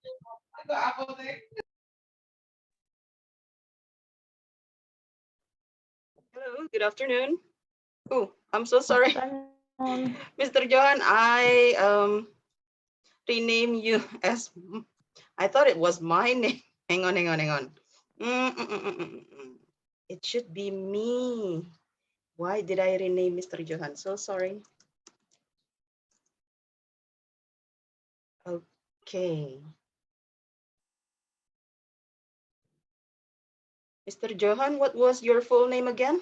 Hello, good afternoon. Oh, I'm so sorry, Afternoon. Mr. Johan. I rename you as. I thought it was my name. Hang on, hang on, hang on. It should be me. Why did I rename Mr. Johan? So sorry. Okay. Mr. Johan, what was your full name again?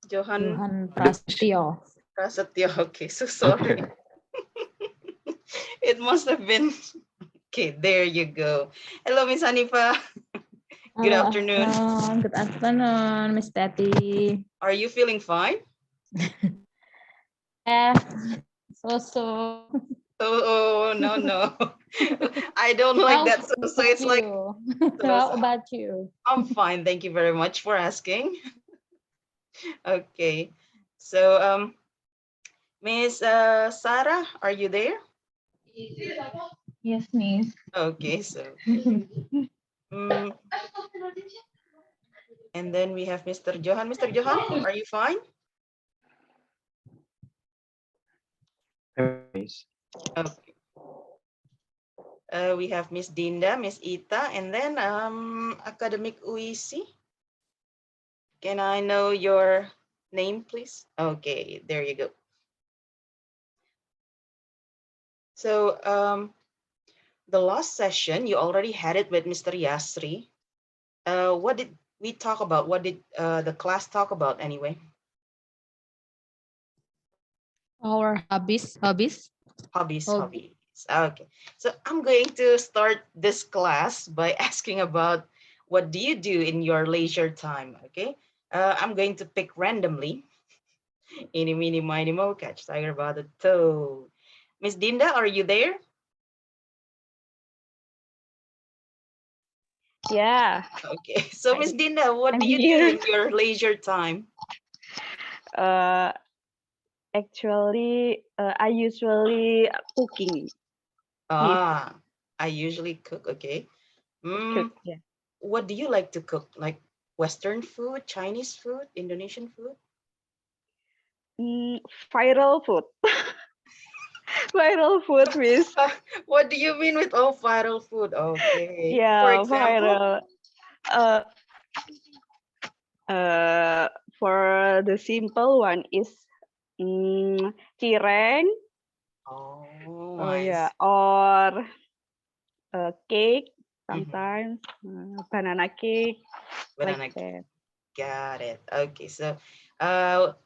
Johan Prasetyo. Prasetyo. Okay, so sorry. It must have been. Okay, there you go. Hello, Miss Hanifa. Good afternoon. Good afternoon, Miss Betty. Are you feeling fine? Yeah, so. Oh, no, no. I don't like that. So it's like. How about you? I'm fine. Thank you very much for asking. Okay. So, Miss Sarah, are you there? Yes, Miss. Okay, so. mm, and then we have Mr. Johan. Mr. Johan, are you fine? Okay. We have Miss Dinda, Miss Ita, and then academic UISI. Can I know your name, please? Okay, there you go. So the last session, you already had it with Mr. Yasri. What did we talk about? What did the class talk about anyway? Our hobbies. Hobbies. Okay, so I'm going to start this class by asking about what do you do in your leisure time, okay? I'm going to pick randomly. Eeny, meeny, miny, mo, catch tiger by the toe. Miss Dinda, are you there? Yeah. Okay, so Miss Dinda, what I'm do you here. do in your leisure time? Actually, I usually cooking. Ah, I usually cook, okay. Cook, yeah. What do you like to cook? Like Western food, Chinese food, Indonesian food? Viral food. Viral food, Miss. What do you mean with viral food? Okay. For Yeah, example? viral. For the simple one is cireng. Oh, Oh I yeah, see. or cake Mhm. sometimes, banana cake, like Banana cake. that. Got it. Okay, so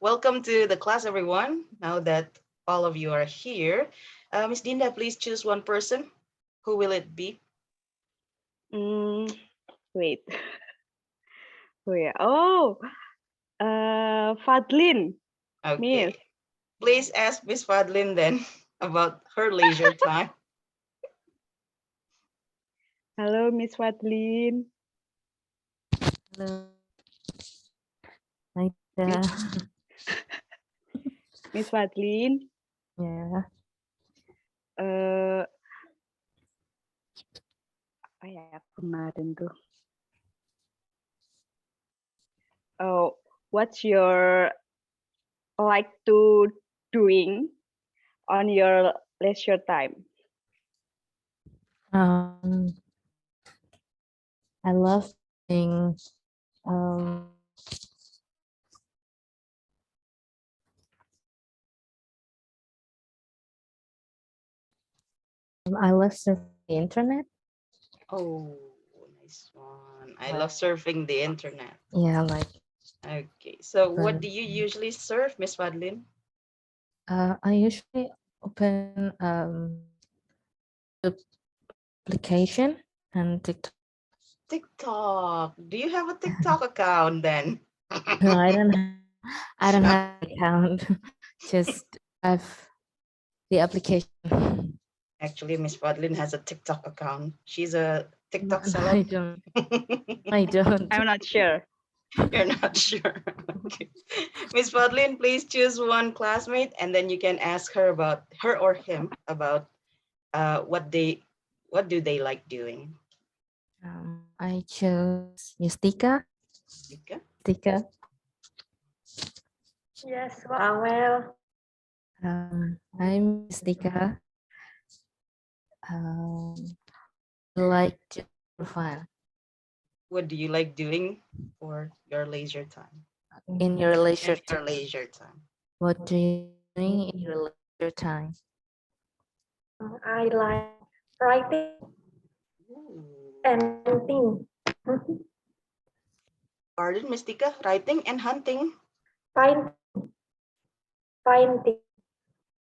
welcome to the class, everyone. Now that all of you are here, Miss Dinda, please choose one person. Who will it be? Wait. Oh yeah. Oh, Fadlin, Miss. Okay. Please ask Miss Fadlin then about her leisure time. Hello, Miss Fadlin. Hello. Yeah. Miss Fadlin. Yeah. Apa ya kemarin tuh? Oh, what's your like to doing on your leisure time? I love doing um I love surfing the internet. Oh, nice one. I love surfing the internet. Yeah, like Okay, so what do you usually surf, Miss Fadlin? I usually open the application and TikTok. TikTok. Do you have a TikTok account then? No, I don't have an account. Just have the application. Actually, Miss Fadlin has a TikTok account. She's a TikTok No, I celeb. don't. I don't. I'm not sure. You're not sure. Miss Fadlin, please choose one classmate, and then you can ask her about her or him about what do they like doing. I chose Yustika. Okay. Yustika. Yes, well, I'm Yustika. Like to fun What do you like doing for your leisure time? in your leisure Your time. leisure time. What do you doing in your leisure time? I like writing Ooh. and painting. Pardon, Mystica? Writing and hunting. Paint, painting.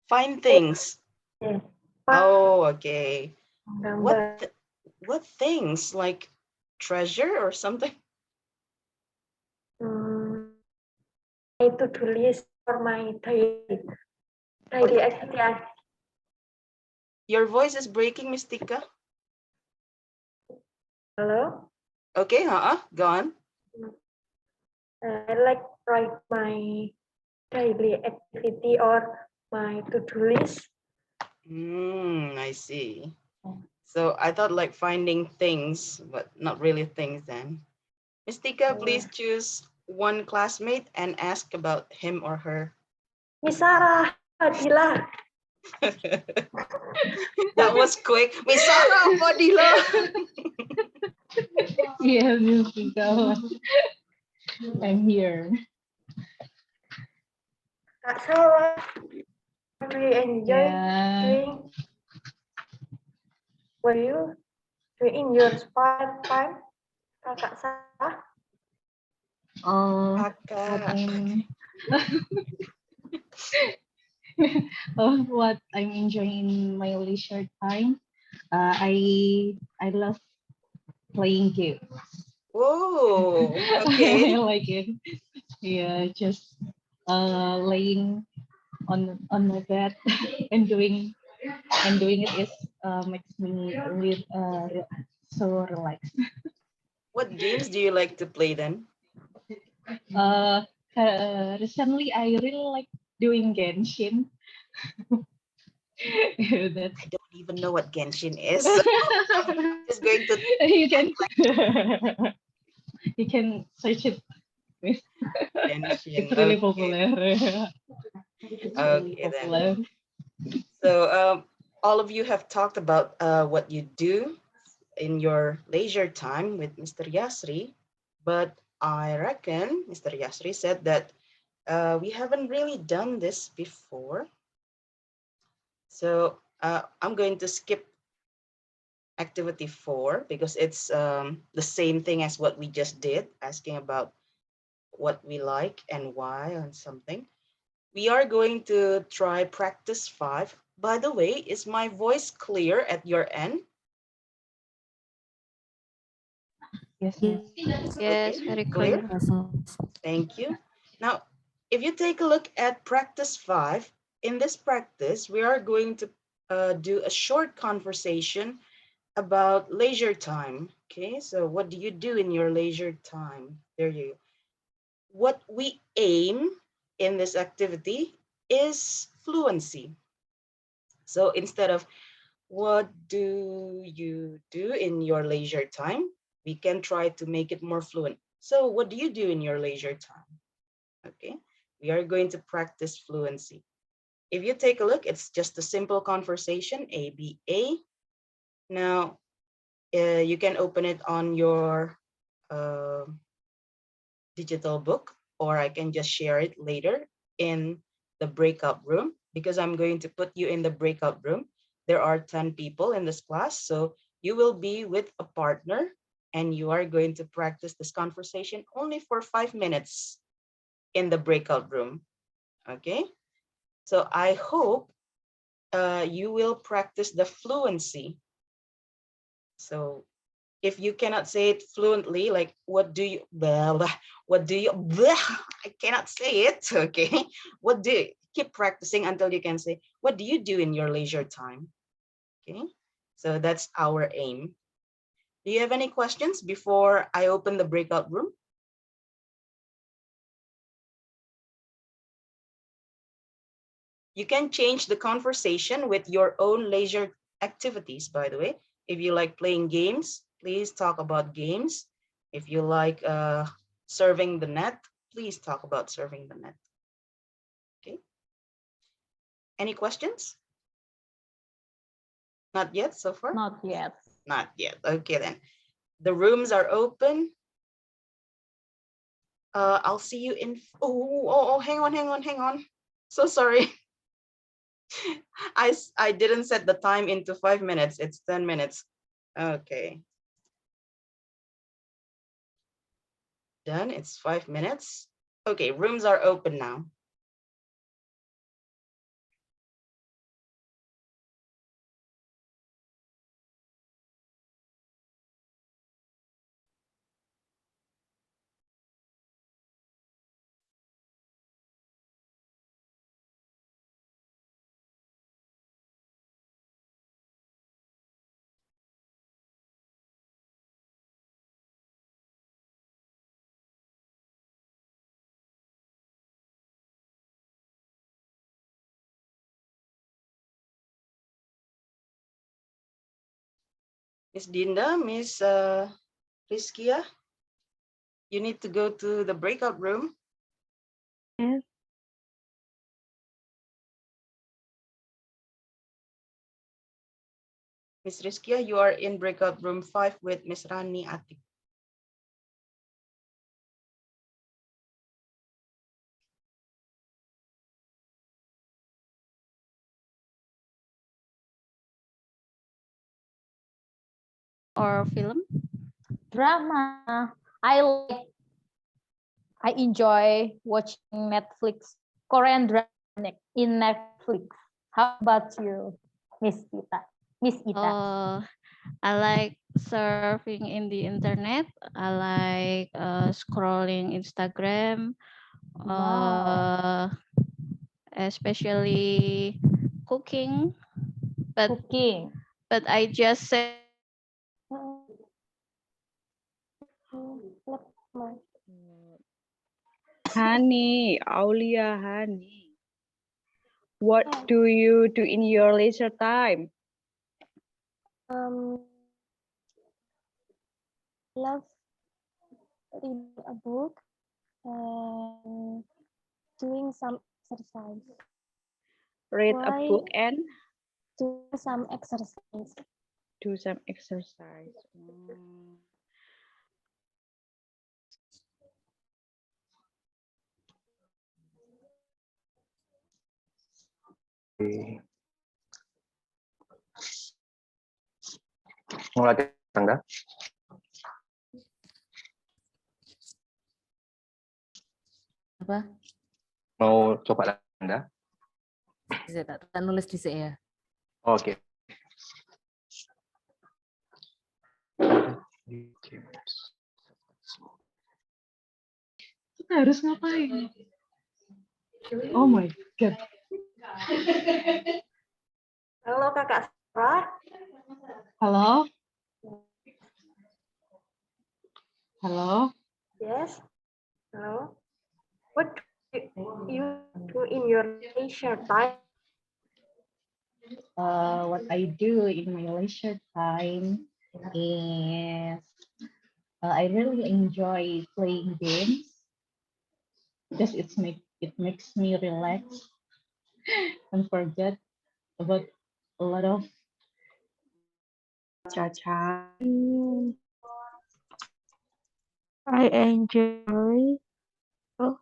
Find things. Yes. Oh, okay. What Gambar. what things like treasure or something? Hmm, I to-do list for my daily activity. Your voice is breaking, Mystica. Hello. Okay, go on. I like write my daily activity or my to-do list. I see. So I thought like finding things, but not really things then. Mystica, please choose one classmate and ask about him or her. Miss Sarah, Fadila. That was quick. Miss Sarah Fadila. Yes, Jessica. I'm here. Kak Sarah, do you enjoy Yeah. doing what you do in your spare time? Kakak Sarah? What Kakak. I'm what I'm enjoying in my leisure time. I love playing games. Whoa. I Okay. like it. Yeah, just laying on my bed and doing it is makes me so relaxed. What games do you like to play then? Uh, Recently I really like doing Genshin. That's I don't even know what Genshin is. So I'm just going to you can you can search it. Genshin. It's really Okay. popular. It's really Okay then. popular. So all of you have talked about what you do in your leisure time with Mr. Yasri, but I reckon Mr. Yasri said that we haven't really done this before. So I'm going to skip activity 4 because it's the same thing as what we just did, asking about what we like and why on something. We are going to try practice 5. By the way, is my voice clear at your end? Yes, Yeah. yes. Okay, Yes, very clear. clear. Thank you. Now, if you take a look at practice 5, in this practice, we are going to do a short conversation about leisure time. Okay, so what do you do in your leisure time? There you go. What we aim in this activity is fluency. So instead of what do you do in your leisure time, we can try to make it more fluent. So what do you do in your leisure time? Okay, we are going to practice fluency. If you take a look, it's just a simple conversation, ABA. Now, you can open it on your uh, digital book, or I can just share it later in the breakout room because I'm going to put you in the breakout room. There are 10 people in this class, so you will be with a partner and you are going to practice this conversation only for 5 minutes in the breakout room. Okay, so I hope you will practice the fluency. So if you cannot say it fluently, like what do you, blah, blah, what do you, blah, I cannot say it, okay? What do you, keep practicing until you can say, what do you do in your leisure time? Okay, so that's our aim. Do you have any questions before I open the breakout room? You can change the conversation with your own leisure activities, by the way. If you like playing games, please talk about games. If you like surfing the net, please talk about surfing the net. Okay. Any questions? Not yet so far? Not yet. Not yet. Okay, then. The rooms are open. I'll see you in. Oh, hang on. So sorry. I didn't set the time into 5 minutes. It's 10 minutes. Okay. Done. It's 5 minutes. Okay, rooms are open now. Miss Dinda, Miss Rizkia, you need to go to the breakout room. Yes. Miss Rizkia, you are in breakout room 5 with Miss Rani Atik. Or film? Drama. I enjoy watching Netflix, Korean drama in Netflix. How about you, Miss Ita? Miss Ita. I like surfing in the internet. I like scrolling Instagram, Wow. especially cooking. Cooking. But I just say Hani, Aulia Hani. What do you do in your leisure time? Love reading a book and doing some exercise. Read a Why? book and Do some exercise. do some exercise. Mm. Mau latihan tangga? Apa? Mau coba latihan tangga? Bisa tak nulis di sini ya? Oke. Kita harus ngapain? Oh my god. Halo Kakak Sarah. Halo? Halo? Yes. Hello. What do you do in your leisure time? What I do in my leisure time is I really enjoy playing games because it makes me relax and forget about a lot of Caca. I enjoy. Oh,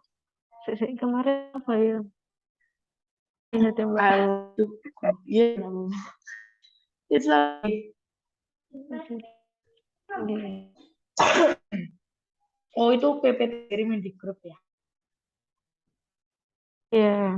kemarin apa ya? Ingat yang Yeah. It's like oh itu PPT kirimin di grup ya. ya.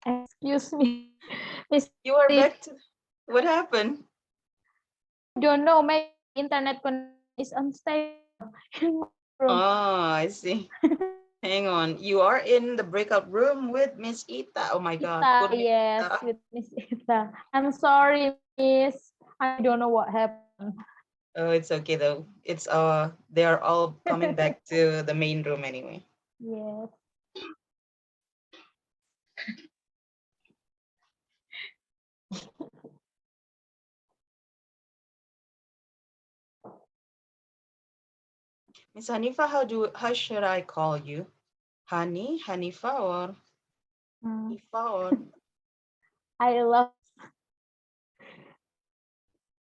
Excuse me, Miss. You are back to, what happened? Don't know, my internet connection is unstable. Oh, I see. Hang on. You are in the breakout room with Miss Ita. Oh my God. Ita, Poor Miss yes, Ita. with Miss Ita. I'm sorry, Miss. I don't know what happened. Oh, it's okay though. It's they are all coming back to the main room anyway. Yes. Miss Hanifa, how should I call you? Hani, Hanifa, or Mm, Ifa, or I love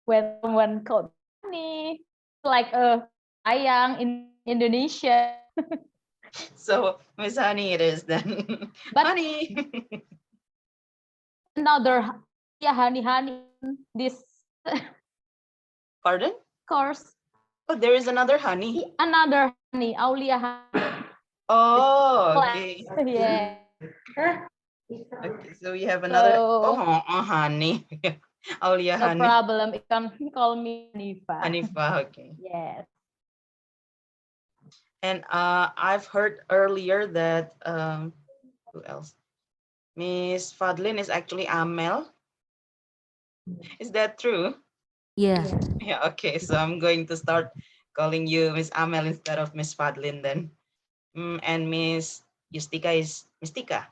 when someone called me like a ayang in Indonesia. so Miss Honey it is then. But Honey. another, yeah, honey, this Pardon? course, Oh, there is another honey. another honey, Aulia honey Oh, class. okay. Yeah. Okay, so we have another. So Oh, honey. Aulia no honey. problem. You can call me Hanifa. Hanifa, okay. Yes. And I've heard earlier that who else? Miss Fadlin is actually Amel. Is that true? Yeah. Yeah, okay. So I'm going to start calling you Miss Amel instead of Miss Fadlin then. And Miss Yustika is Mistika.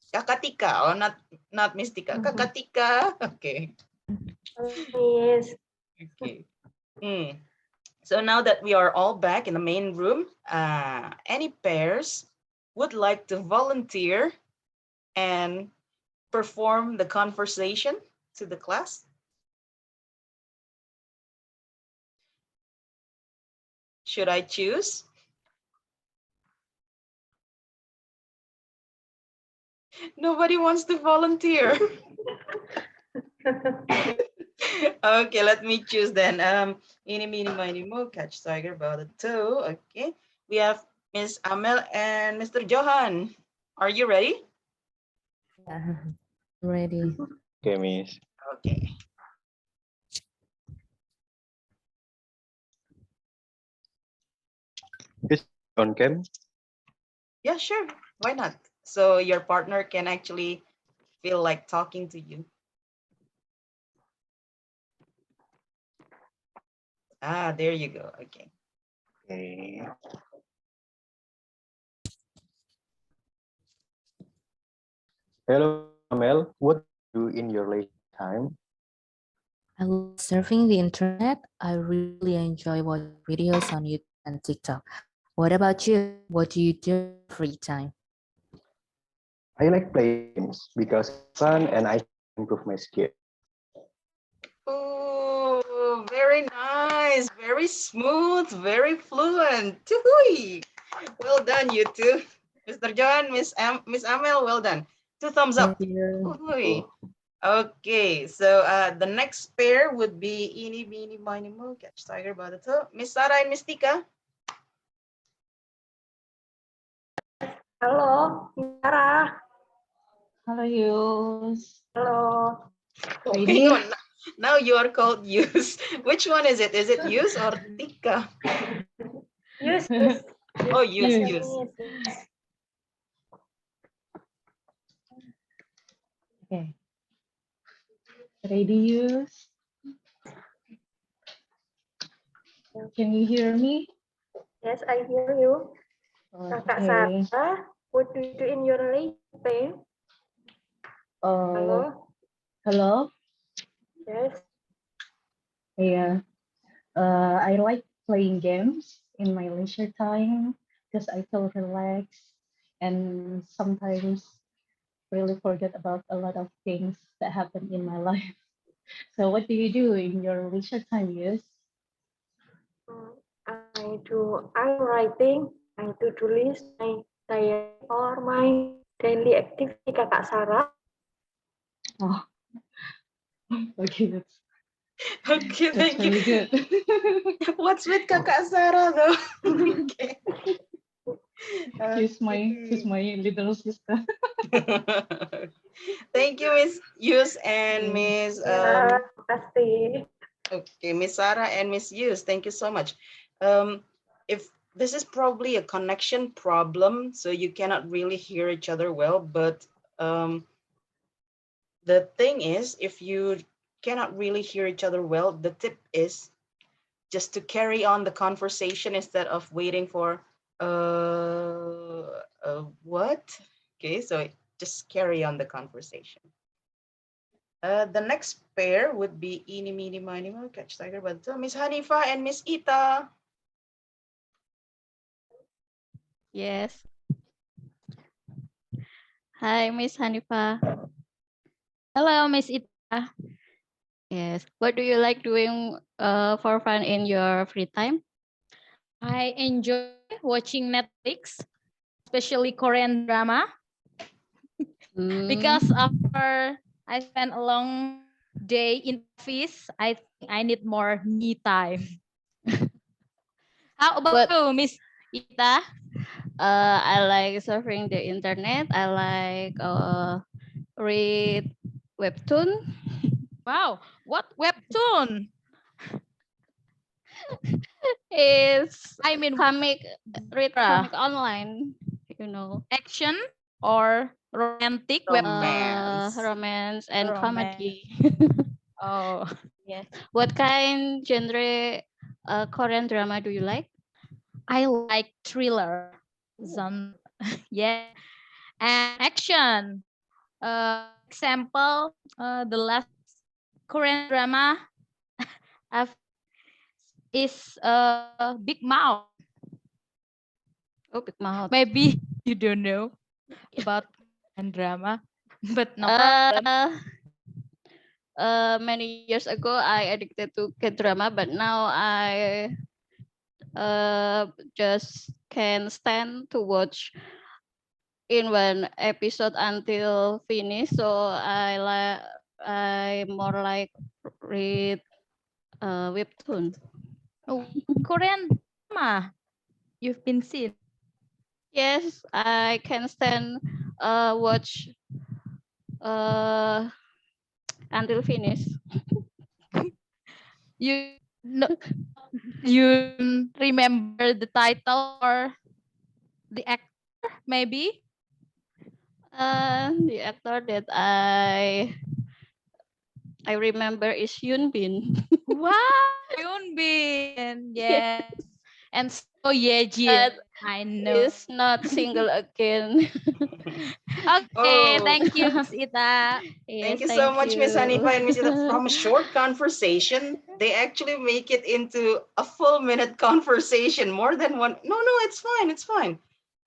Kakatika. Oh, not Mistika. Kakatika. Okay. Miss. Okay. So now that we are all back in the main room, any pairs would like to volunteer and perform the conversation to the class? Should I choose? Nobody wants to volunteer. Okay, let me choose then. Eeny, meeny, miny, mo, catch tiger by the toe. Okay, we have Miss Amel and Mr. Johan. Are you ready? Yeah. Ready. Okay, Miss. Okay. Is on cam? Yeah, sure. Why not? So your partner can actually feel like talking to you. Ah, there you go. Okay. Okay. Hello, Amel. What do you do in your leisure time? I love surfing the internet. I really enjoy watching videos on YouTube and TikTok. What about you? What do you do in your free time? I like playing games because it's fun and I improve my skill. Oh, very nice, very smooth, very fluent. Toohey. Well done, you two. Mr. John, Miss Amel, well done. 2 thumbs Thank up. you. Toohey. Okay, so the next pair would be Eeny, Meeny, Miny, Mo, Catch Tiger by the Toe. Miss Sarah and Miss Tika. Halo, Sarah. Hello, Yus. Halo. Oh, hang Ready? on. Now you are called Use. Which one is it? Is it Use or Tika? Yus. Oh, Use, Yus. Use. Okay. Ready, Yus? Can you hear me? Yes, I hear you. Kakak Okay. Sarah, what do you do in your leisure time? Halo. Hello. Yes. Yeah. I like playing games in my leisure time because I feel relaxed and sometimes really forget about a lot of things that happen in my life. So what do you do in your leisure time, Yus? I'm writing my to-do list, my diary, or my daily activity, Kakak Sarah. Oh, okay, Okay, that's thank you. really good. What's with Kakak Sarah though? Okay. She's my little sister. Thank you, Miss Yus and Miss Ya, pasti. okay, Miss Sarah and Miss Yus. Thank you so much. Um, if this is probably a connection problem, so you cannot really hear each other well. But the thing is, if you cannot really hear each other well, the tip is just to carry on the conversation instead of waiting for what? Okay, so just carry on the conversation. The next pair would be Eeny, Meeny, Miny, Moe, Catch Tiger, but Miss Hanifa and Miss Ita. Yes. Hi, Miss Hanifa. Hello, Miss Ita. Yes. What do you like doing for fun in your free time? I enjoy watching Netflix, especially Korean drama, because after I spent a long day in office, I think I need more me time. How about But you, Miss Ita? I like surfing the internet. I like read webtoon. Wow, what webtoon? It's I mean, comic, read genre, comic online, you know. action or romantic webtoon? Romance. Romance and Romance. comedy. Oh, Yes. What kind genre Korean drama do you like? I like thriller genre. Yeah, and action. Example, the last Korean drama I've is Big Mouth. Oh, Big Mouth. Maybe you don't know about Korean drama, but no problem. Uh, Many years ago, I addicted to K-drama, but now I just can stand to watch in one episode until finish. So I more like read webtoon. Oh, Korean drama you've been seen. Yes, I can stand watch uh until finish. You no, you remember the title or the actor maybe? The actor that I remember is Yoon Bin. Wow, Yoon Bin. Yeah, Yes, and so but Yejin. I know. is not single again. Okay, Oh, thank you, Miss Ita. thank Yes, you so thank much, Miss you. Hanifa and Miss Ita. From a short conversation, they actually make it into a full minute conversation, more than one. No, no, it's fine. It's fine.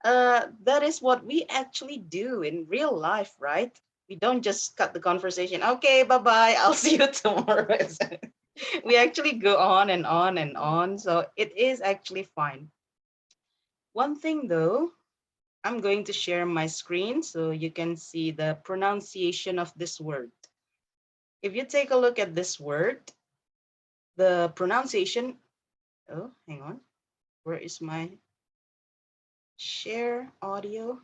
That is what we actually do in real life, right? We don't just cut the conversation. Okay, bye bye. I'll see you tomorrow. We actually go on and on and on. So it is actually fine. One thing though, I'm going to share my screen so you can see the pronunciation of this word. If you take a look at this word, the pronunciation, oh, hang on. Where is my share audio?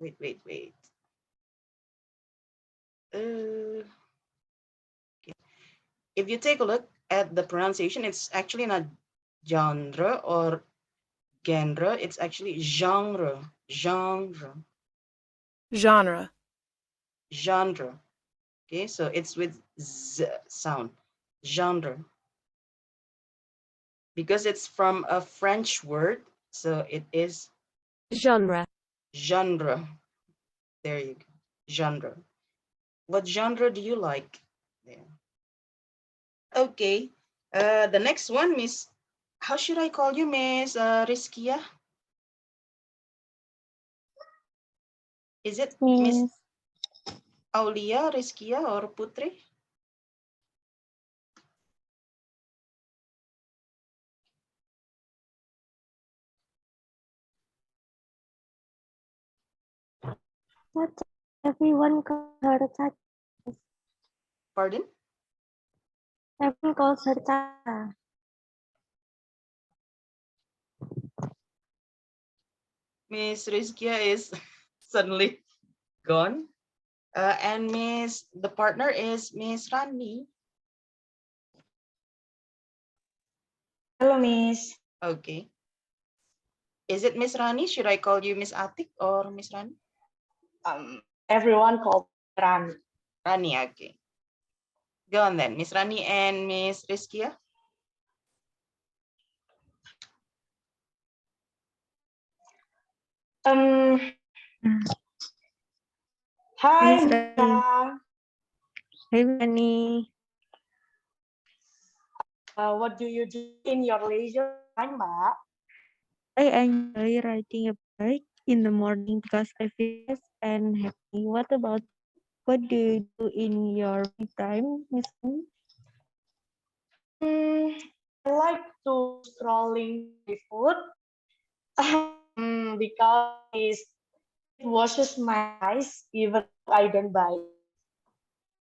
Wait, wait, wait. Uh, if you take a look at the pronunciation, it's actually not genre or genre, it's actually genre, genre, Genre. genre. Okay, so it's with z sound, genre. Because it's from a French word, so it is Genre. genre. There you go, genre. What genre do you like? There. Okay. The next one, Miss. How should I call you, Miss Rizkia? Is it Miss Miss Aulia, Rizkia, or Putri? Chacha. Everyone calls her Chacha. Pardon? Everyone calls her Chacha. Miss Rizkia is suddenly gone. And Miss, the partner is Miss Rani. Hello, Miss. Okay. Is it Miss Rani? Should I call you Miss Atik or Miss Rani? Everyone called Rani. Rani, okay. Go on then, Miss Rani and Miss Rizkia. Um, Hi, Miss Rani. Mika. Hey, Rani. What do you do in your leisure time, Mbak? I enjoy riding a bike in the morning because I feel fresh and happy. What about you? What do you do in your free time, Miss Rani? I like to scrolling Facebook because it washes my eyes even though I don't buy it.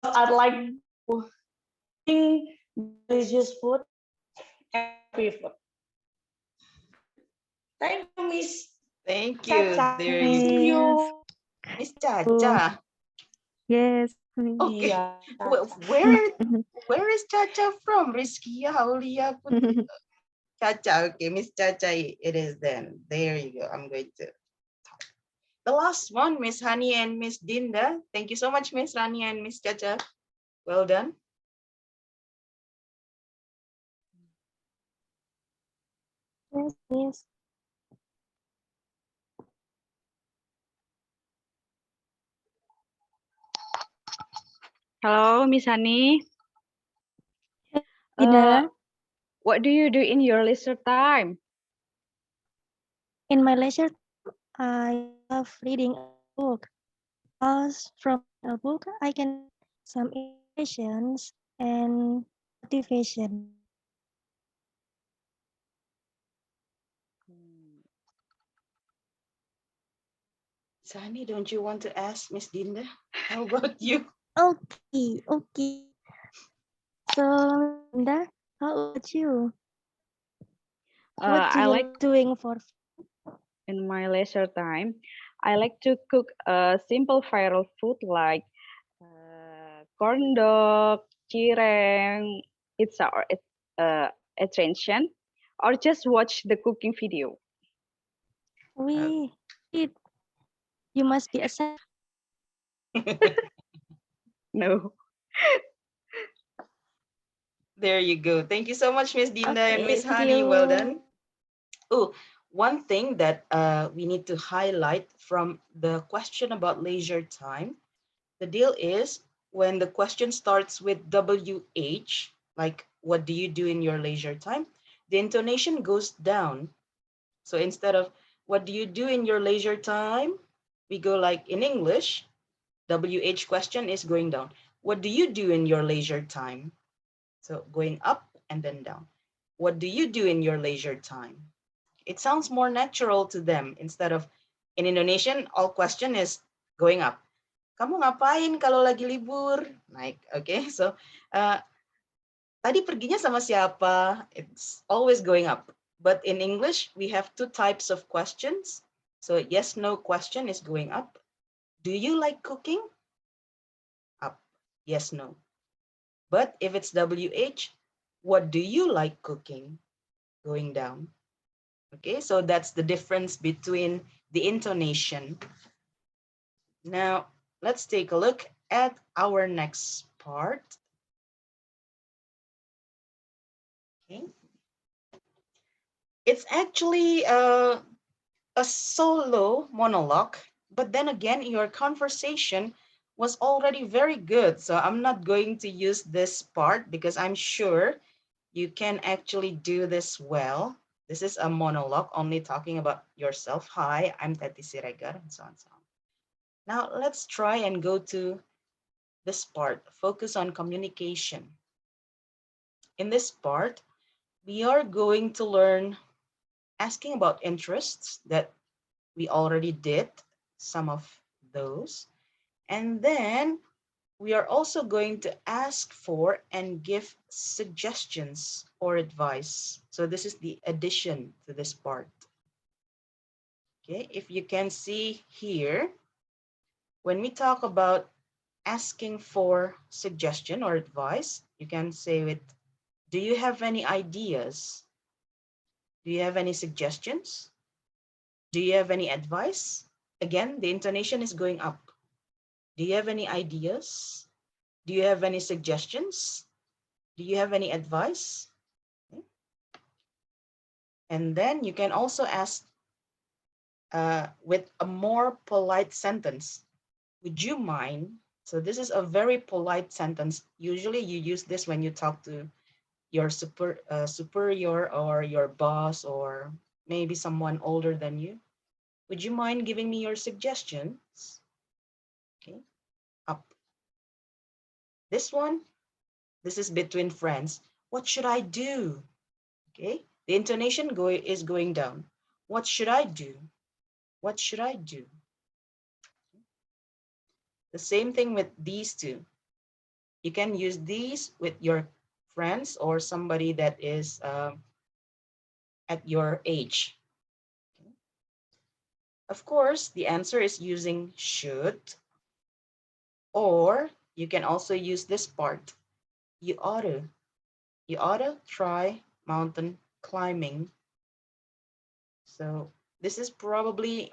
Because I like to eating delicious food and free food. Thank you, Miss Thank you. Caca. There you See go. Yes. you. Miss Oh, Chacha. yes. Me. Okay. Iya, Where is Chacha from? Rizkia, Aulia, Putri. Chacha. Okay, Miss Chacha, it is then. There you go. I'm going to talk. The last one, Miss Hani and Miss Dinda. Thank you so much, Miss Rani and Miss Chacha. Well done. Yes, yes. Hello, Miss Hani. Ida, What do you do in your leisure time? in my leisure, I love reading a book. As from a book, I can get some inspirations and motivation. Sani, don't you want to ask Miss Dinda? How about you? Okay, okay. So, Linda, how about you? What do I you like like doing for in my leisure time. I like to cook a simple viral food like corn dog, cireng, pizza, or attention, or just watch the cooking video. we? It, you must be a chef. No. There you go. Thank you so much, Miss Dinda and Okay, Miss thank Hani. Well you. done. Oh, one thing that we need to highlight from the question about leisure time, the deal is when the question starts with WH, like what do you do in your leisure time, the intonation goes down. So instead of what do you do in your leisure time, we go like in English, WH question is going down. What do you do in your leisure time? So going up and then down. What do you do in your leisure time? It sounds more natural to them instead of in Indonesian, all question is going up. Kamu ngapain kalau lagi libur? Naik, okay? So, tadi perginya sama siapa? It's always going up. But in English, we have two types of questions. So, yes, no question is going up. Do you like cooking? Up. Yes, no. But if it's WH, what do you like cooking? Going down. Okay, so that's the difference between the intonation. Now, let's take a look at our next part. Okay. It's actually a solo monologue, but then again, your conversation was already very good. So I'm not going to use this part because I'm sure you can actually do this well. This is a monologue only talking about yourself. Hi, I'm Tati Siregar, and so on and so on. Now let's try and go to this part, focus on communication. In this part, we are going to learn asking about interests that we already did, some of those. And then we are also going to ask for and give suggestions or advice. So this is the addition to this part. Okay, if you can see here, when we talk about asking for suggestion or advice, you can say it, do you have any ideas? Do you have any suggestions? Do you have any advice? Again, the intonation is going up. Do you have any ideas? Do you have any suggestions? Do you have any advice? Okay. And then you can also ask with a more polite sentence. Would you mind? So this is a very polite sentence. Usually you use this when you talk to your superior or your boss or maybe someone older than you. Would you mind giving me your suggestions? Okay, up. This one, this is between friends. What should I do? Okay, the intonation is going down. What should I do? What should I do? The same thing with these two. You can use these with your friends or somebody that is at your age. Okay. Of course, the answer is using should, or you can also use this part. You ought to try mountain climbing. So this is probably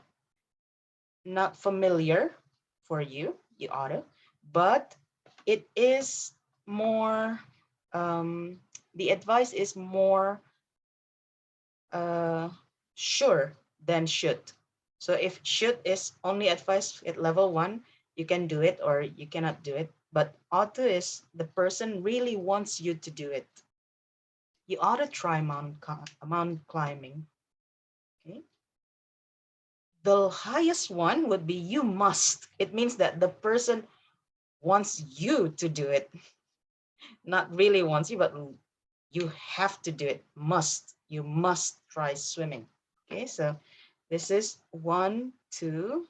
not familiar for you, you ought to, but it is more, the advice is more sure than should. So if should is only advice at level 1, you can do it or you cannot do it. But ought to is the person really wants you to do it. You ought to try mountain climbing. Okay. The highest one would be you must. It means that the person wants you to do it. Not really wants you, but you have to do it. Must. You must try swimming. Okay, so this is 1, 2,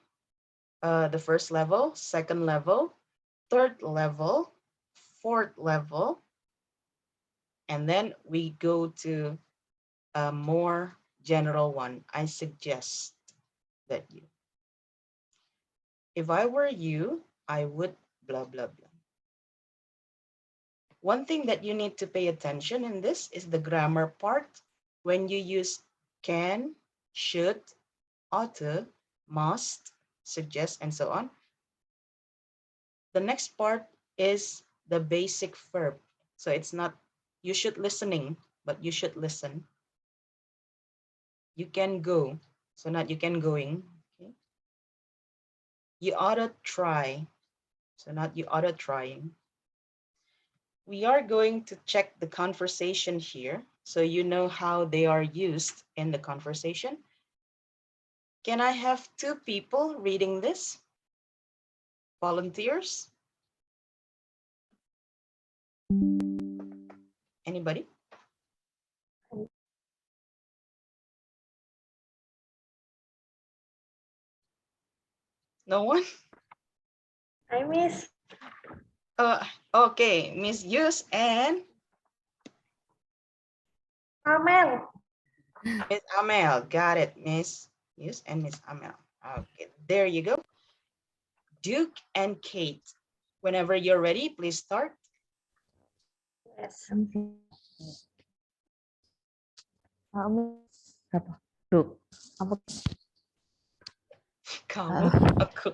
the first level, second level, third level, fourth level, and then we go to a more general one. I suggest that you. If I were you, I would blah, blah, blah. One thing that you need to pay attention in this is the grammar part. When you use can, should, ought to, must, suggest, and so on. The next part is the basic verb. So it's not you should listening, but you should listen. You can go, so not you can going. Okay. You ought to try, so not you ought to trying. We are going to check the conversation here, so you know how they are used in the conversation. Can I have 2 people reading this? Volunteers? Anybody? No one? I miss Okay, Miss Yus and Amel. Miss Amel. Got it, Miss Yus and Miss Amel. Okay, there you go. Duke and Kate. Whenever you're ready, please start. Yes. Look, Kamu, aku.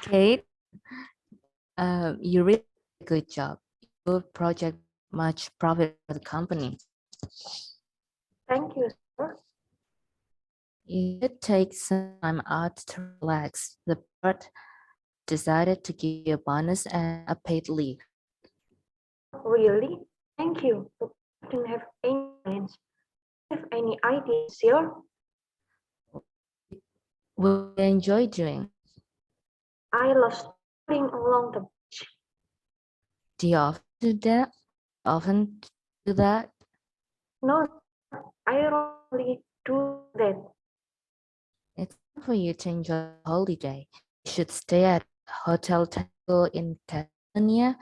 Kate, you really did a good job. Your project much profit for the company. Thank you, sir. You should take some time out to relax. The board decided to give you a bonus and a paid leave. Really? Thank you. But I don't have any plans. Have any ideas, sir? What do you enjoy doing? I love strolling along the beach. Do you often do that? No, I rarely do that. It's time for you to enjoy a holiday. You should stay at Hotel Tango in Catalonia,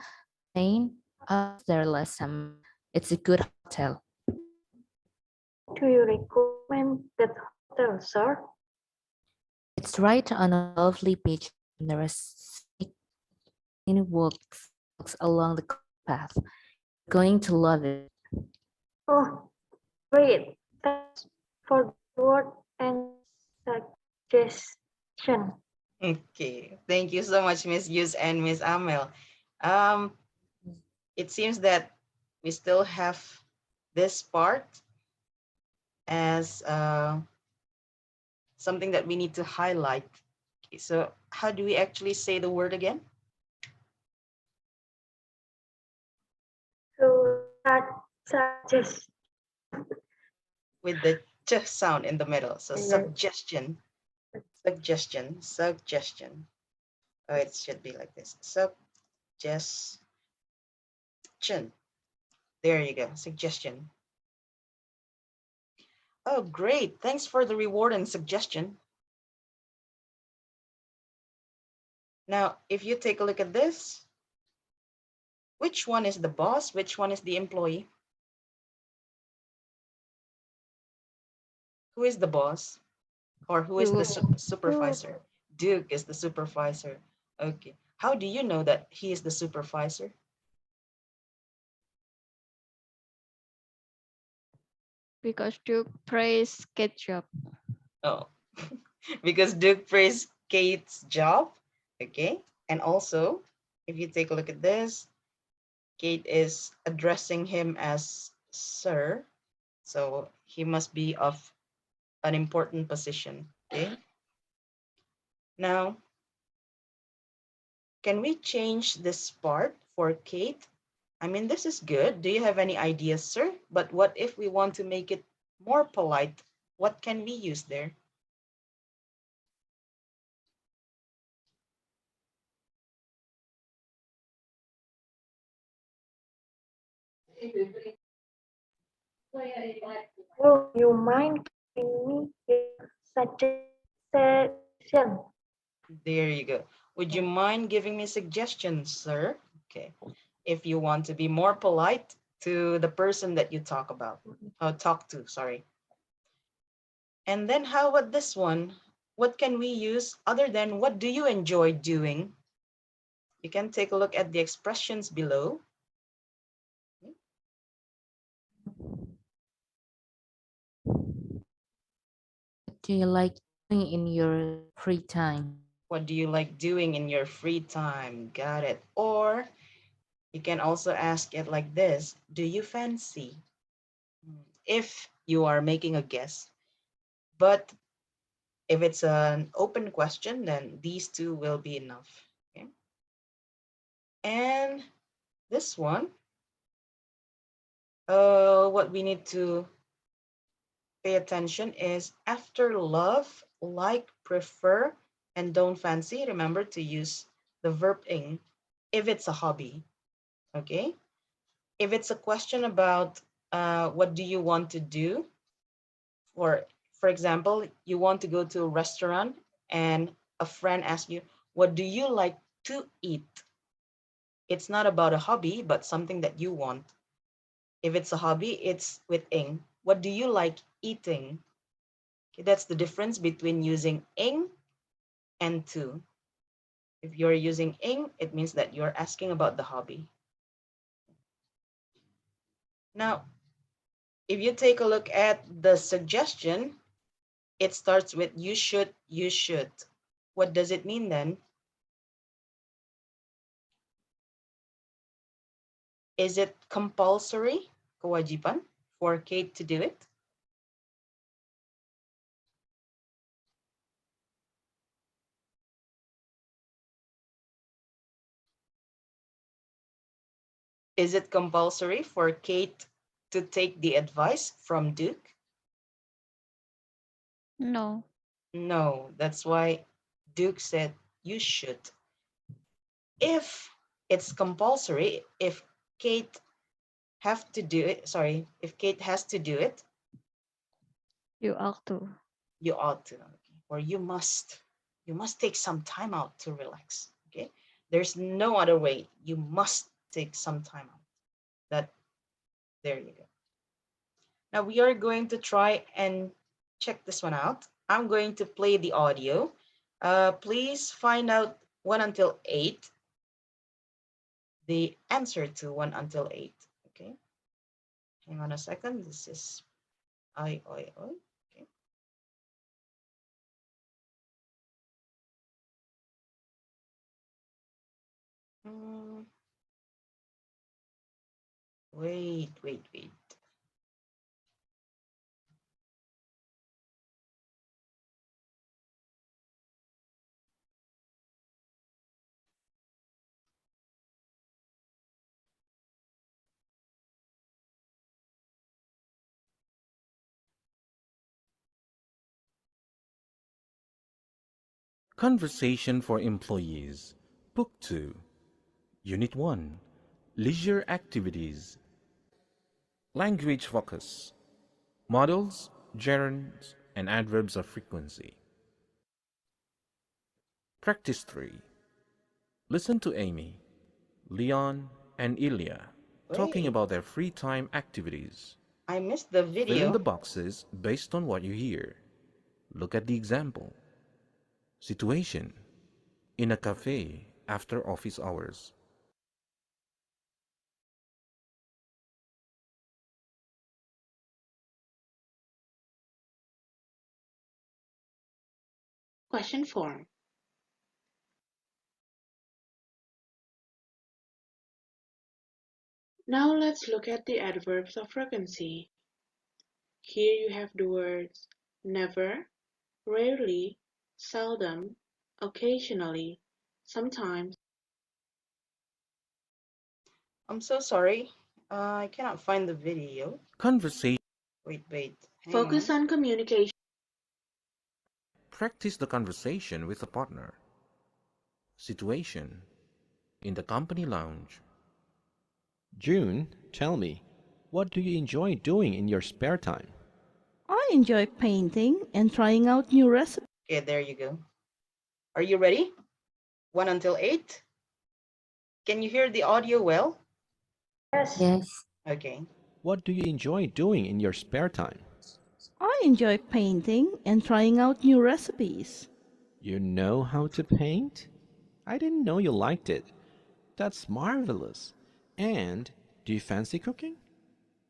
Spain. I was there last summer. It's a good hotel. Do you recommend that hotel, sir? It's right on a lovely beach, and there is walks along the path. You're going to love it. Oh, great. Thanks for Word and suggestion. Okay, thank you so much, Miss Yus and Miss Amel. Um, it seems that we still have this part as something that we need to highlight. Okay, so how do we actually say the word again? So suggest. With the ch sound in the middle. So suggestion, suggestion, suggestion. Oh, it should be like this. Suggestion. There you go. Suggestion. Oh, great. Thanks for the reward and suggestion. Now, if you take a look at this, which one is the boss? Which one is the employee? Who is the boss? Or who is the supervisor? Duke is the supervisor. Okay. How do you know that he is the supervisor? Because Duke praise ketchup. Oh, because Duke praised Kate's job. Okay. And also, if you take a look at this, Kate is addressing him as sir. So he must be of an important position. Okay. Now, can we change this part for Kate? I mean, this is good. Do you have any ideas, sir? But what if we want to make it more polite? What can we use there? Would you mind giving me your suggestion? There you go. Would you mind giving me suggestions, sir? Okay. If you want to be more polite to the person that you talk to, sorry. And then how about this one? What can we use other than what do you enjoy doing? You can take a look at the expressions below. What do you like doing in your free time? What do you like doing in your free time? Got it. Or you can also ask it like this. Do you fancy? If you are making a guess. But if it's an open question, then these two will be enough. Okay. And this one, what we need to pay attention is after love, like, prefer, and don't fancy, remember to use the verb ing if it's a hobby. Okay. If it's a question about what do you want to do, for example, you want to go to a restaurant and a friend asks you, what do you like to eat? It's not about a hobby, but something that you want. If it's a hobby, it's with ing. What do you like eating? Okay, that's the difference between using ing and to. If you're using ing, it means that you're asking about the hobby. Now, if you take a look at the suggestion, it starts with you should, you should. What does it mean then? Is it compulsory, kewajiban, for Kate to do it? Is it compulsory for Kate to take the advice from Duke? No. No, that's why Duke said you should. If it's compulsory, if Kate have to do it, sorry, if Kate has to do it, You ought to. you ought to, okay? Or you must take some time out to relax, okay? There's no other way. You must take some time out. There you go. Now we are going to try and check this one out. I'm going to play the audio. Please find out 1 until 8, the answer to 1 until 8, okay? Hang on a second. This is I. Okay. Mm, wait, wait, wait. Conversation for Employees, Book 2, Unit 1, Leisure Activities, Language Focus, Models, Gerunds, and Adverbs of Frequency. Practice 3. Listen to Amy, Leon, and Ilya talking Wait, about their free time activities. I missed the Fill in the video. boxes based on what you hear. Look at the example. Situation: in a cafe after office hours. Question 4. Now let's look at the adverbs of frequency. Here you have the words never, rarely, seldom, occasionally, sometimes. I'm so sorry. I cannot find the video. Conversation. Wait, wait. Hang Focus on. on communication. Practice the conversation with a partner. Situation: in the company lounge. June, tell me, what do you enjoy doing in your spare time? I enjoy painting and trying out new recipes. Okay, there you go. Are you ready? 1 until 8? Can you hear the audio well? Yes. Yes. Okay. What do you enjoy doing in your spare time? I enjoy painting and trying out new recipes. You know how to paint? I didn't know you liked it. That's marvelous. And do you fancy cooking?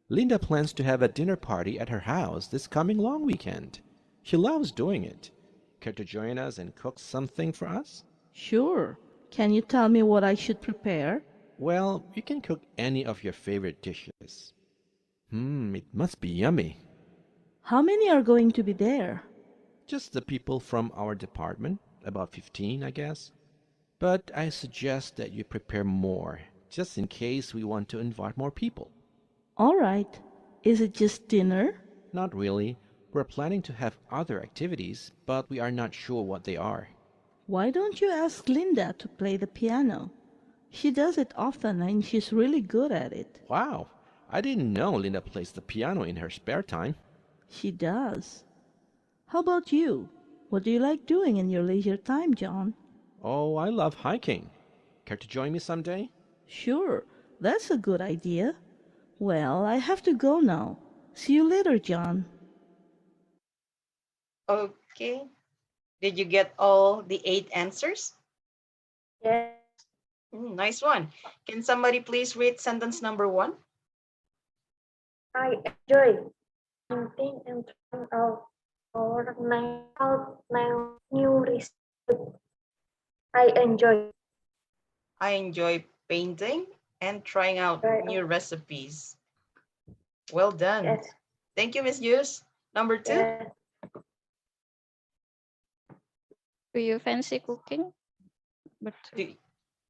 Linda plans to have a dinner party at her house this coming long weekend. She loves doing it. Care to join us and cook something for us? Sure. Can you tell me what I should prepare? Well, you can cook any of your favorite dishes. It must be yummy. How many are going to be there? Just the people from our department, about 15, I guess. But I suggest that you prepare more, just in case we want to invite more people. All right. Is it just dinner? Not really. We're planning to have other activities, but we are not sure what they are. Why don't you ask Linda to play the piano? She does it often and she's really good at it. Wow, I didn't know Linda plays the piano in her spare time. She does. How about you? What do you like doing in your leisure time, John? Oh, I love hiking. Care to join me someday? Sure, that's a good idea. Well, I have to go now. See you later, John. Okay. Did you get all the 8 answers? Yes. Nice one. Can somebody please read sentence number 1? I enjoy painting and trying out or now new recipes. I enjoy painting and trying out new recipes. Well done. Yes. Thank you, Miss Yus. Number 2? Yes. Do you fancy cooking?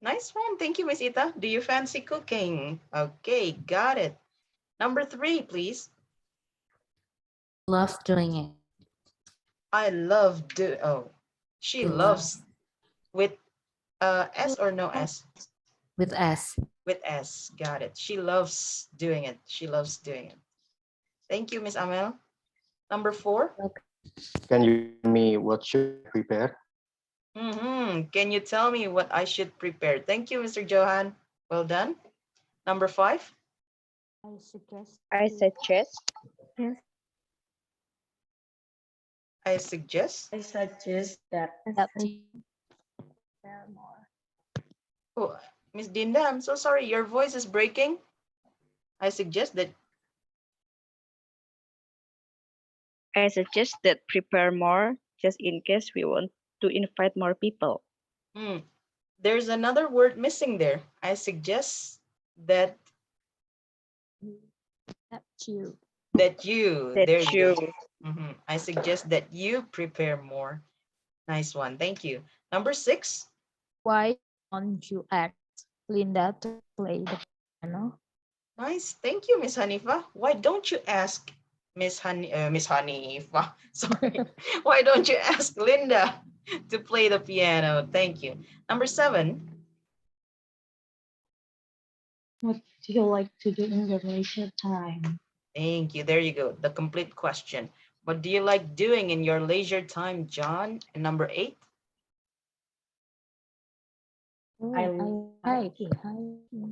Nice one. Thank you, Miss Ita. Do you fancy cooking? Okay, got it. Number 3, please. Loves doing it. I love she loves with S or no S? With S. With S. Got it. She loves doing it. She loves doing it. Thank you, Miss Amel. Number 4. Can you tell me what should I prepare? Can you tell me what I should prepare? Thank you, Mr. Johan. Well done. Number 5. I suggest. Yes. I suggest. I suggest that Oh, Miss Dinda, I'm so sorry. Your voice is breaking. I suggest that. I suggest that prepare more just in case we want to invite more people. there's another word missing there. I suggest that you. there you go. you. I suggest that you prepare more. Nice one. Thank you. Number 6. Why don't you ask Linda to play the piano? Nice. Thank you, Miss Hanifa. Why don't you ask Miss Hanifa? Sorry. Why don't you ask Linda to play the piano? Thank you. Number 7. What do you like to do in your leisure time? Thank you. There you go. The complete question. What do you like doing in your leisure time, John? And number 8. I like hiking.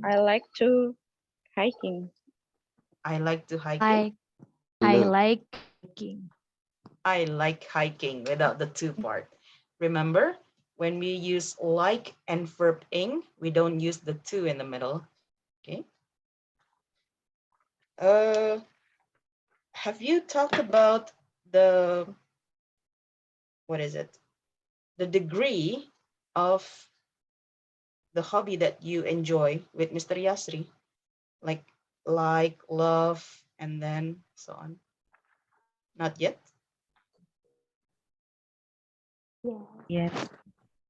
I like to hiking. I like to hiking. I like hiking. I like hiking without the to part. Remember, when we use like and verb ing, we don't use the to in the middle. Okay. Have you talked about the, what is it? The degree of the hobby that you enjoy with Mr. Yasri? Like, love, and then so on. Not yet? Yeah. Yes.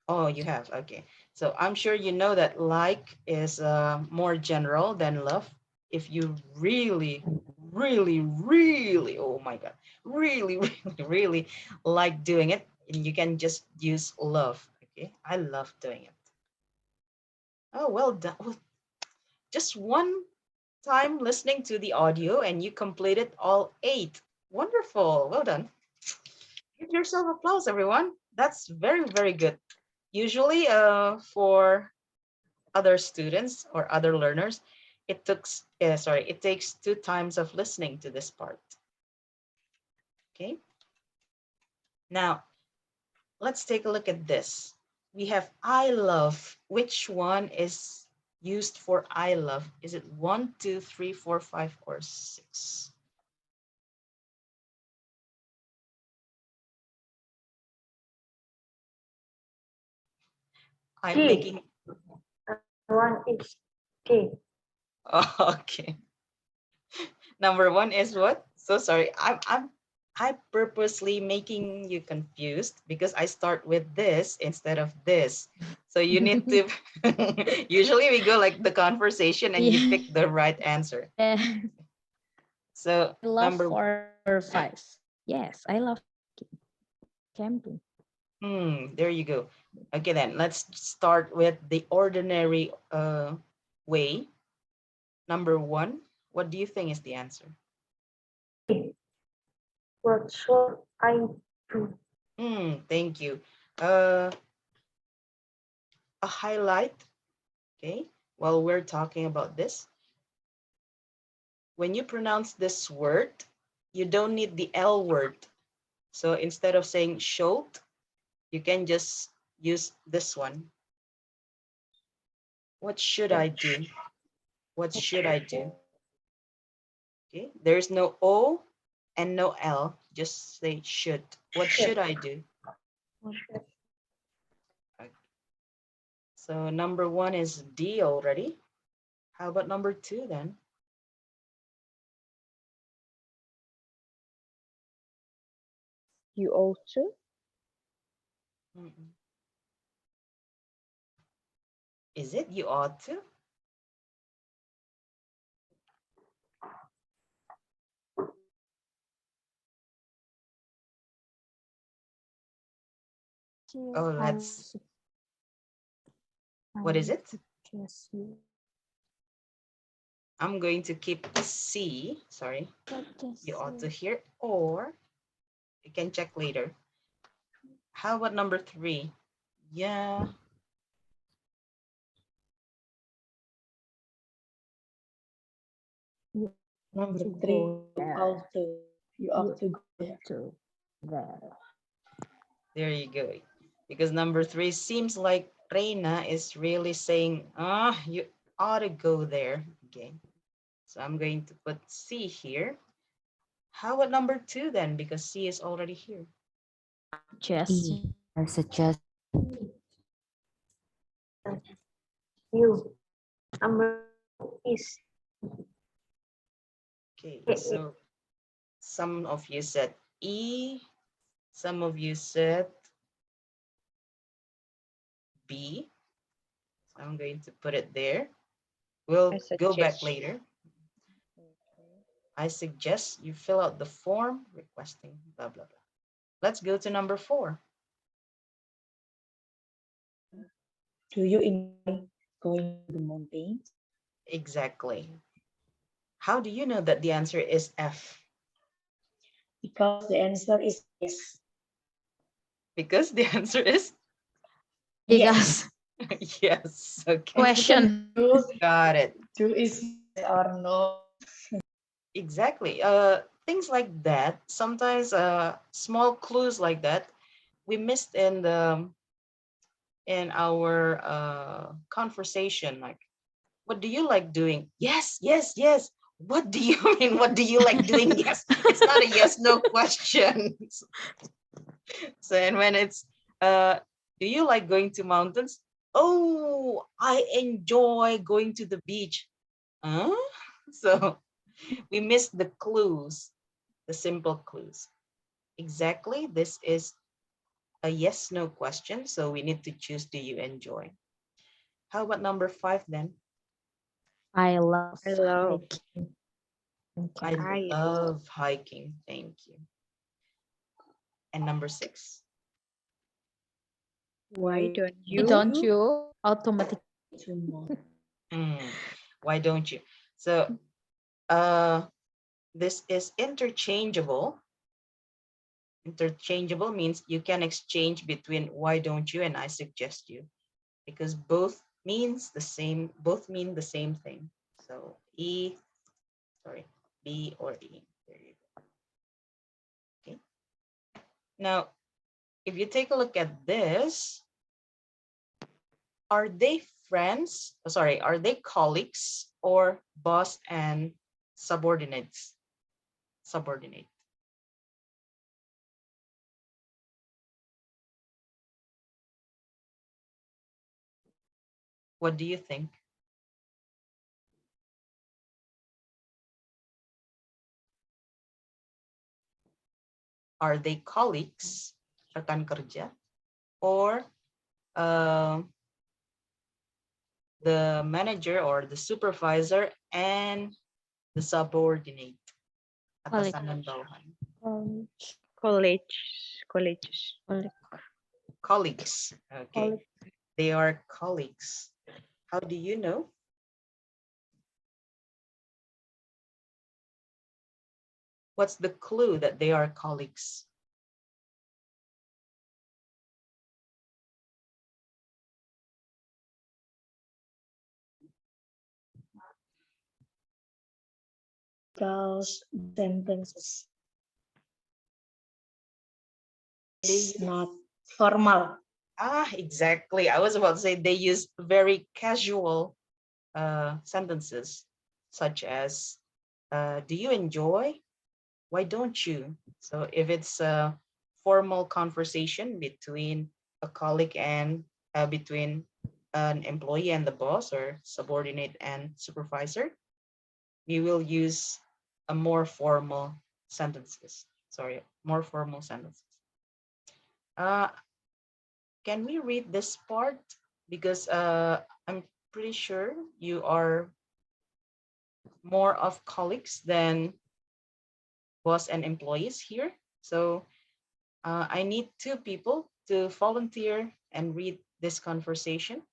Oh, you have. Okay. So I'm sure you know that like is more general than love. If you really, really, really, oh my God, really, really, really like doing it, and you can just use love. Okay. I love doing it. Oh, well done. Well, just one time listening to the audio and you completed all 8. Wonderful. Well done. Give yourself applause, everyone. That's very, very good. Usually, for other students or other learners, it takes 2 times of listening to this part. Okay. Now, let's take a look at this. We have I love. Which one is used for I love? Is it 1, 2, 3, 4, 5, or 6? I'm making. One is K. Okay. Number 1 is what? So sorry. I purposely making you confused because I start with this instead of this. So you need to usually we go like the conversation and you pick the right answer. Yeah. So I love number 4, 5. Yes, I love camping. there you go. Okay, then let's start with the ordinary way. Number 1, what do you think is the answer? What's what I do? Thank you. A highlight. Okay, while we're talking about this, when you pronounce this word, you don't need the L word. So instead of saying should, you can just use this one. What should I do? What should I do? Okay, there's no O and no L. Just say should. What should I do? Okay. So number 1 is D already. How about number 2 then? You also? Is it you ought to? Oh, let's. What is it? I'm going to keep C. Sorry. You ought to hear, or you can check later. How about number 3? Yeah. Number 3, you ought to go there. There you go. Because number 3 seems like Reina is really saying, you ought to go there. Okay. So I'm going to put C here. How about number 2 then? Because C is already here. I suggest You. Number is Okay, so some of you said E, some of you said B. So I'm going to put it there. We'll go back later. I suggest you fill out the form requesting blah, blah, blah. Let's go to number 4. Do you enjoy going to the mountains? Exactly. How do you know that the answer is F? Because the answer is yes. Because the answer is Because yes. Okay. question. Got it. Do is yes or no? Exactly. Things like that. Sometimes small clues like that we missed in our conversation. Like, what do you like doing? Yes, yes, yes. What do you mean? What do you like doing? Yes. It's not a yes no question. So and when it's do you like going to mountains? Oh, I enjoy going to the beach. Huh? So we missed the clues, the simple clues. Exactly. This is a yes no question. So we need to choose do you enjoy? How about number 5 then? I love hiking. I love hiking. Thank you. And number 6. Why don't Why don't you automatically? Why don't you? So this is interchangeable. Interchangeable means you can exchange between why don't you and I suggest you, because both mean the same thing. So B or E. There you go. Okay. Now, if you take a look at this, are they friends? Sorry, are they colleagues or boss and subordinates? Subordinate. What do you think? Are they colleagues, rekan kerja, or the manager or the supervisor and the subordinate? Atasan dan bawahan. Colleagues. Okay. They are colleagues. How do you know? What's the clue that they are colleagues? Because sentences is not formal. Exactly. I was about to say they use very casual sentences, such as, do you enjoy? Why don't you? So if it's a formal conversation between a colleague and between an employee and the boss, or subordinate and supervisor, we will use a more formal sentences. Sorry, more formal sentences. Can we read this part? Because I'm pretty sure you are more of colleagues than boss and employees here. So I need 2 people to volunteer and read this conversation.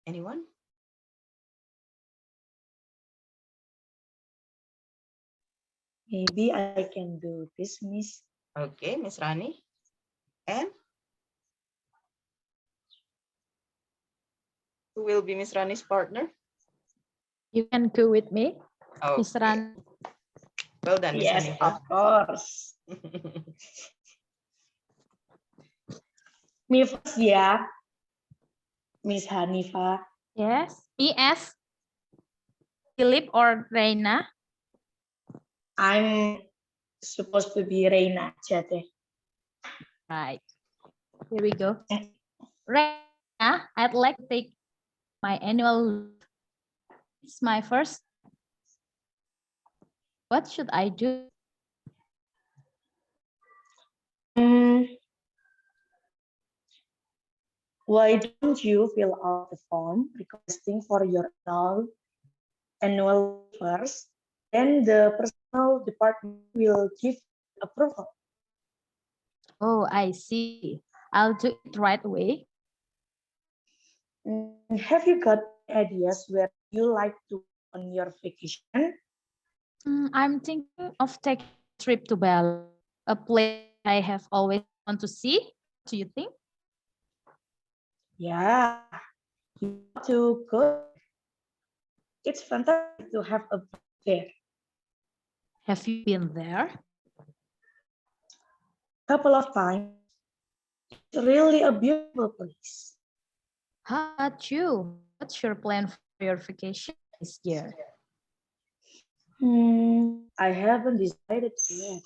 Anyone? Maybe I can do this, Miss. Okay, Miss Rani. And who will be Miss Rani's partner? You can go with me, Miss Okay. Ran. Well done, Miss Yes, Hanifa. of course. Me first, ya, Miss Hanifa. Yes. Me as Philip or Reina. I'm supposed to be Reina aja deh. Right. Here we go. Right now, I'd like to take my annual leave. It's my first. What should I do? Mm, why don't you fill out the form requesting for your annual leave first? Then the personal department will give approval. Oh, I see. I'll do it right away. Have you got any ideas where you like to go on your vacation? I'm thinking of taking a trip to Bali, a place I have always wanted to see. What do you think? Yeah, you have to go there. It's fantastic to have a break there. Have you been there? Couple of times. It's really a beautiful place. How about you? What's your plan for your vacation this year? I haven't decided yet.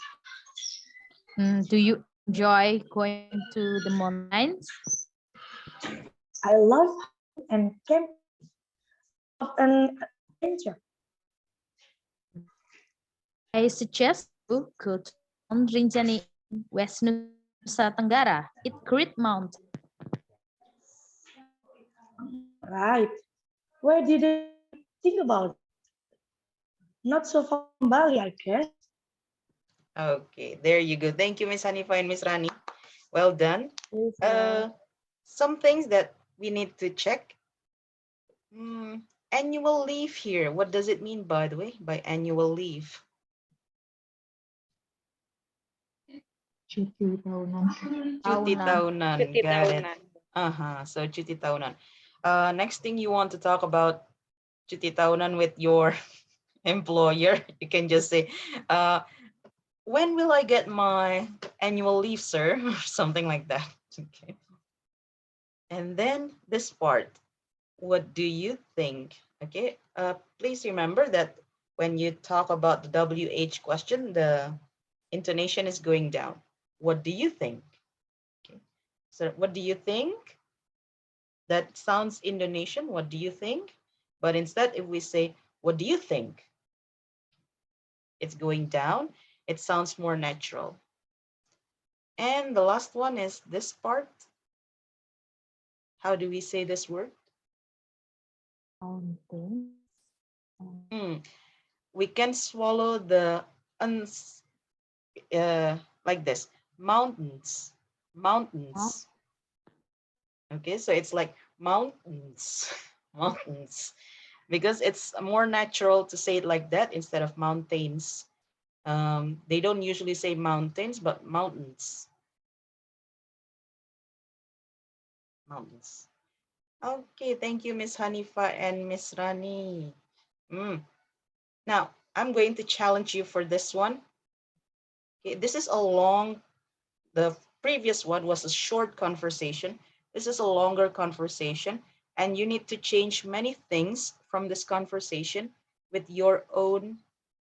Do you enjoy going to the mountains? I love hiking and camping. Of an adventure. I suggest you go to Mount Rinjani in West Nusa Tenggara. It's great mountain. Right. Where did I think about it? Not so far from Bali, I guess. Okay, there you go. Thank you, Miss Hanifa and Miss Rani. Well done. Some things that we need to check. Annual leave here. What does it mean, by the way, by annual leave? Cuti tahunan. Cuti tahunan. Cuti Got it. tahunan. So cuti tahunan. Next thing you want to talk about cuti tahunan with your employer, you can just say, when will I get my annual leave, sir? Or something like that. Okay. And then this part, what do you think? Okay. Please remember that when you talk about the WH question, the intonation is going down. What do you think? Okay. So what do you think? That sounds Indonesian. What do you think? But instead, if we say, what do you think? It's going down. It sounds more natural. And the last one is this part. How do we say this word? Mountain. We can swallow the uns like this. Mountains. Mountains. Okay, so it's like mountains. Mountains. Because it's more natural to say it like that instead of mountains. They don't usually say mountains, but mountains. Mountains. Okay, thank you, Miss Hanifa and Miss Rani. Now, I'm going to challenge you for this one. Okay, this is a long, the previous one was a short conversation. This is a longer conversation, and you need to change many things from this conversation with your own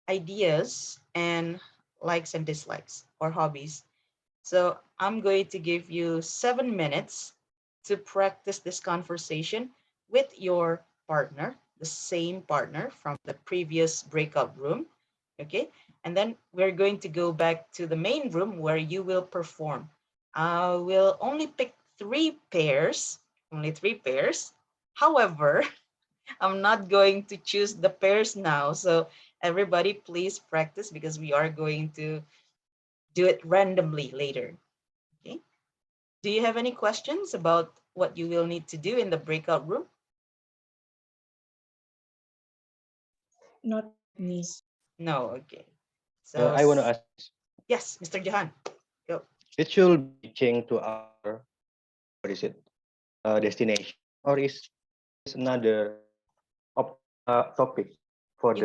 ideas and likes and dislikes or hobbies. So I'm going to give you 7 minutes to practice this conversation with your partner, the same partner from the previous breakout room. Okay. And then we're going to go back to the main room where you will perform. I will only pick 3 pairs, only 3 pairs. However, I'm not going to choose the pairs now. So everybody please practice because we are going to do it randomly later. Okay. Do you have any questions about what you will need to do in the breakout room? Not me. No, okay. So I want to ask. Yes, Mr. Johan, go. It should be changed to our, what is it, destination, or is another topic for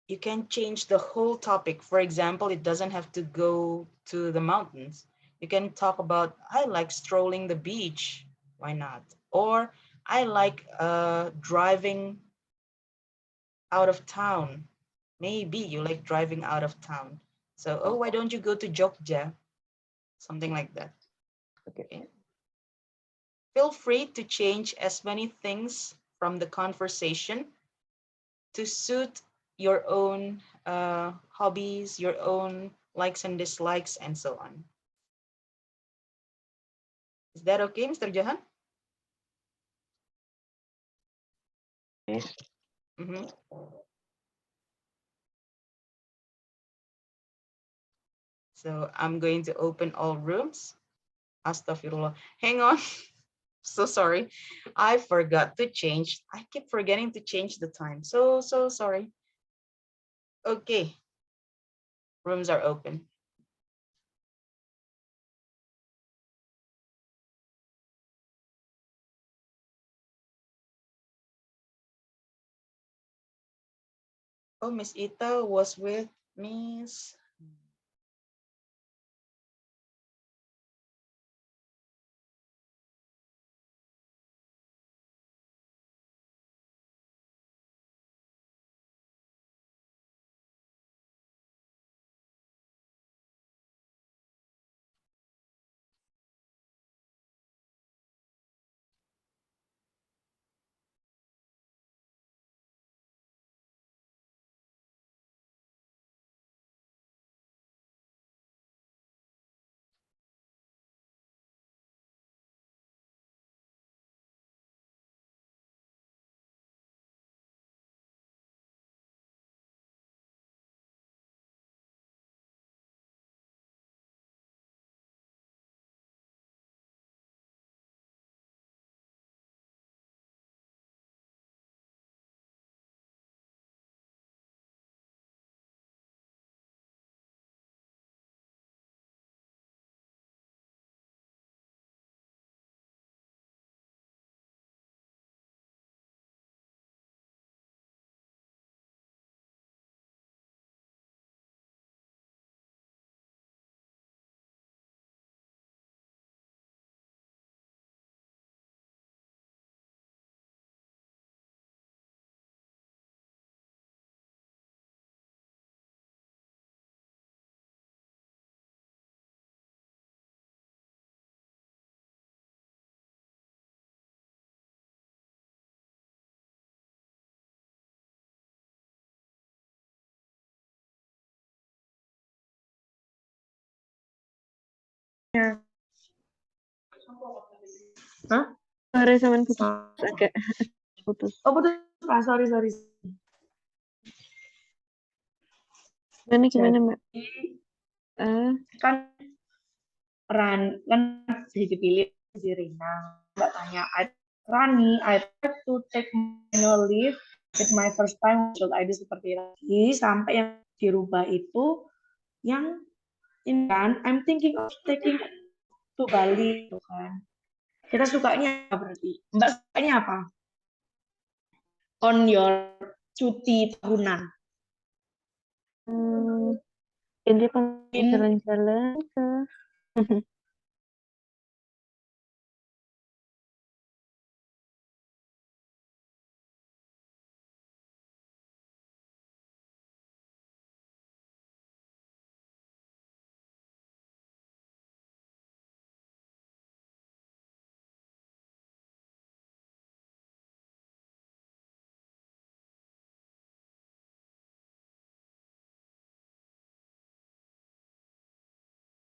You can change the whole topic. For example, it doesn't have to go to the mountains. You can talk about, I like strolling the beach. Why not? Or I like driving out of town. Maybe you like driving out of town. So, oh, why don't you go to Jogja? Something like that. Okay. Feel free to change as many things from the conversation to suit your own hobbies, your own likes and dislikes, and so on. Is that okay, Mr. Johan? Yes. Mm-hmm. So I'm going to open all rooms. Astaghfirullah. Hang on. So sorry. I forgot to change. I keep forgetting to change the time. So sorry. Okay. Rooms are open. Oh, Miss Ita was with Miss. Ya. Hah? Sorry, Semen putus. Agak putus. Oh, putus. Ah, sorry. Gimana, Mbak? Kan bisa dipilih di Rina. Mbak tanya, Rani, I try to take annual leave. It's my first time, should I do seperti lagi, sampai yang dirubah itu yang ini kan, I'm thinking of taking to Bali gitu kan. Kita sukanya apa berarti? Mbak sukanya apa? On your cuti tahunan. Jadi jalan-jalan ke